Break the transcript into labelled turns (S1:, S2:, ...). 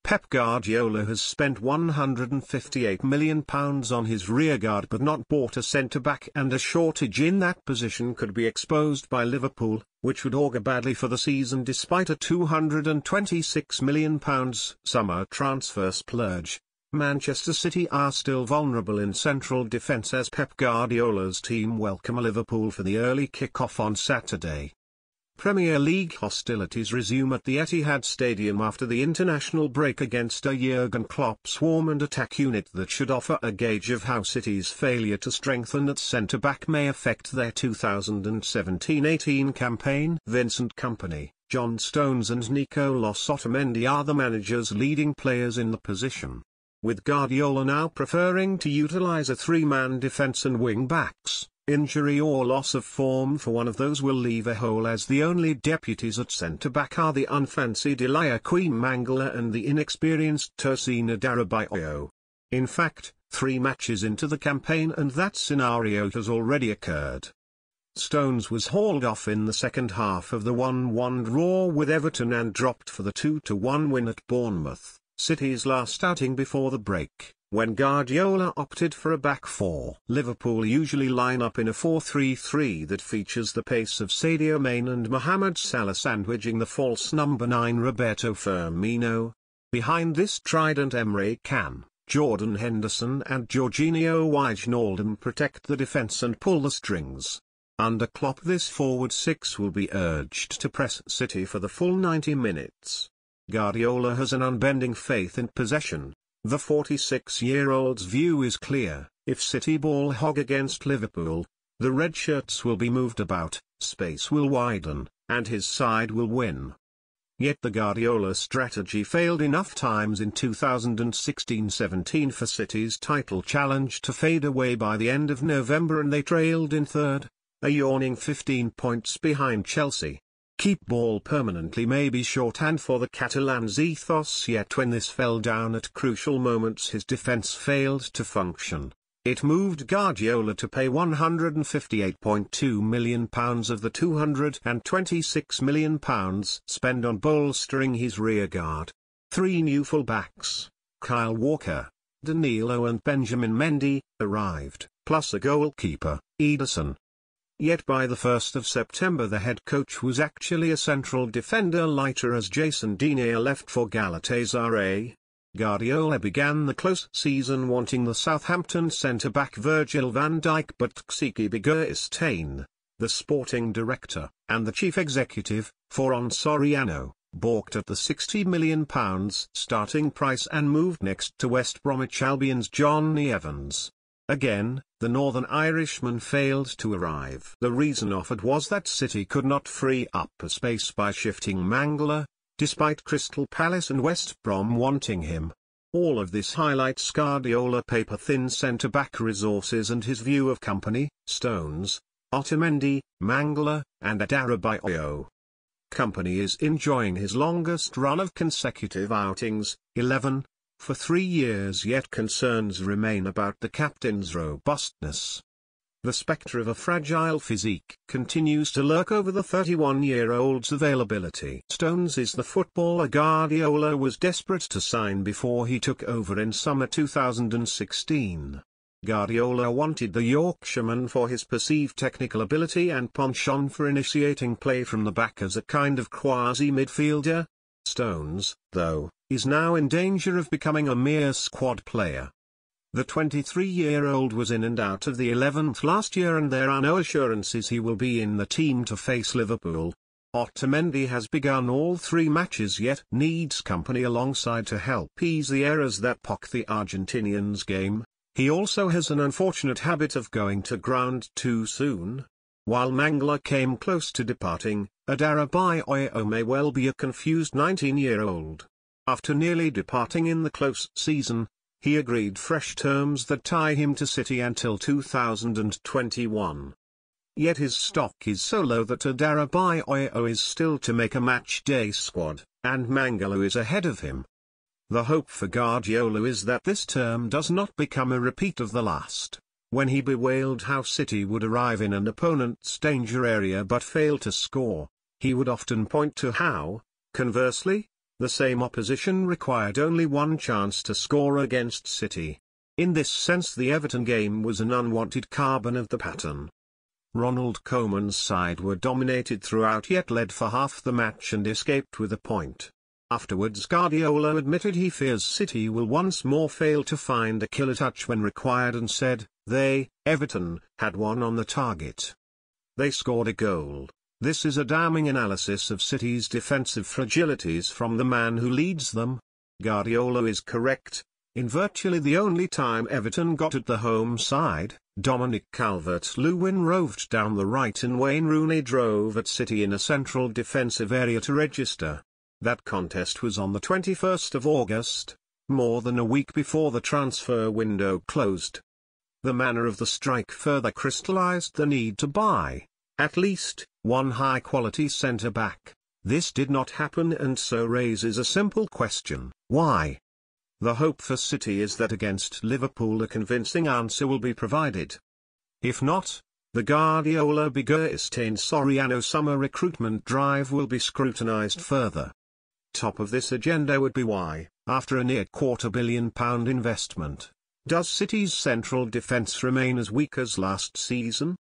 S1: Pep Guardiola has spent £158 million on his rearguard but not bought a centre-back, and a shortage in that position could be exposed by Liverpool, which would augur badly for the season despite a £226 million summer transfer splurge. Manchester City are still vulnerable in central defence as Pep Guardiola's team welcome Liverpool for the early kick-off on Saturday. Premier League hostilities resume at the Etihad Stadium after the international break against a Jurgen Klopp swarm and attack unit that should offer a gauge of how City's failure to strengthen at centre-back may affect their 2017-18 campaign. Vincent Kompany, John Stones and Nicolas Otamendi are the manager's leading players in the position, with Guardiola now preferring to utilise a three-man defence and wing-backs. Injury or loss of form for one of those will leave a hole, as the only deputies at centre-back are the unfancied Queen Mangala and the inexperienced Tosin Adarabioyo. In fact, 3 matches into the campaign and that scenario has already occurred. Stones was hauled off in the second half of the 1-1 draw with Everton and dropped for the 2-1 win at Bournemouth, City's last outing before the break, when Guardiola opted for a back four. Liverpool usually line up in a 4-3-3 that features the pace of Sadio Mane and Mohamed Salah sandwiching the false number 9 Roberto Firmino. Behind this trident Emre Can, Jordan Henderson and Jorginho Wijnaldum protect the defence and pull the strings. Under Klopp, this forward six will be urged to press City for the full 90 minutes. Guardiola has an unbending faith in possession. The 46-year-old's view is clear: if City ball hog against Liverpool, the red shirts will be moved about, space will widen, and his side will win. Yet the Guardiola strategy failed enough times in 2016-17 for City's title challenge to fade away by the end of November, and they trailed in third, a yawning 15 points behind Chelsea. Keep ball permanently may be shorthand for the Catalan's ethos, yet when this fell down at crucial moments his defence failed to function. It moved Guardiola to pay £158.2 million of the £226 million spent on bolstering his rearguard. 3 new fullbacks, Kyle Walker, Danilo and Benjamin Mendy, arrived, plus a goalkeeper, Ederson. Yet by the 1st of September the head coach was actually a central defender lighter as Jason Digne left for Galatasaray. Guardiola began the close season wanting the Southampton centre-back Virgil van Dijk, but Ksiki Bergwijn, the sporting director, and the chief executive, Ferran Soriano, balked at the £60 million starting price and moved next to West Bromwich Albion's Johnny Evans. Again, the Northern Irishman failed to arrive. The reason offered was that City could not free up a space by shifting Mangala, despite Crystal Palace and West Brom wanting him. All of this highlights Guardiola paper-thin centre-back resources and his view of Kompany, Stones, Otamendi, Mangala, and Adarabioyo. Kompany is enjoying his longest run of consecutive outings, 11. For 3 years, yet concerns remain about the captain's robustness. The spectre of a fragile physique continues to lurk over the 31-year-old's availability. Stones is the footballer Guardiola was desperate to sign before he took over in summer 2016. Guardiola wanted the Yorkshireman for his perceived technical ability and penchant for initiating play from the back as a kind of quasi-midfielder. Stones, though, is now in danger of becoming a mere squad player. The 23-year-old was in and out of the 11th last year, and there are no assurances he will be in the team to face Liverpool. Otamendi has begun all 3 matches yet needs Kompany alongside to help ease the errors that pock the Argentinian's game. He also has an unfortunate habit of going to ground too soon. While Mangala came close to departing, Adarabioyo may well be a confused 19-year-old. After nearly departing in the close season, he agreed fresh terms that tie him to City until 2021. Yet his stock is so low that Adarabioyo is still to make a match-day squad, and Mangala is ahead of him. The hope for Guardiola is that this term does not become a repeat of the last, when he bewailed how City would arrive in an opponent's danger area but fail to score. He would often point to how, conversely, The same opposition required only one chance to score against City. In this sense the Everton game was an unwanted carbon of the pattern. Ronald Koeman's side were dominated throughout yet led for half the match and escaped with a point. Afterwards Guardiola admitted he fears City will once more fail to find a killer touch when required and said, they, Everton, had one on the target. They scored a goal. This is a damning analysis of City's defensive fragilities from the man who leads them. Guardiola is correct. In virtually the only time Everton got at the home side, Dominic Calvert-Lewin roved down the right and Wayne Rooney drove at City in a central defensive area to register. That contest was on the 21st of August, more than a week before the transfer window closed. The manner of the strike further crystallized the need to buy, at least, one high-quality centre-back. This did not happen and so raises a simple question: why? The hope for City is that against Liverpool a convincing answer will be provided. If not, the Guardiola Biguestain Soriano summer recruitment drive will be scrutinised further. Top of this agenda would be why, after a near £250 million investment, does City's central defence remain as weak as last season?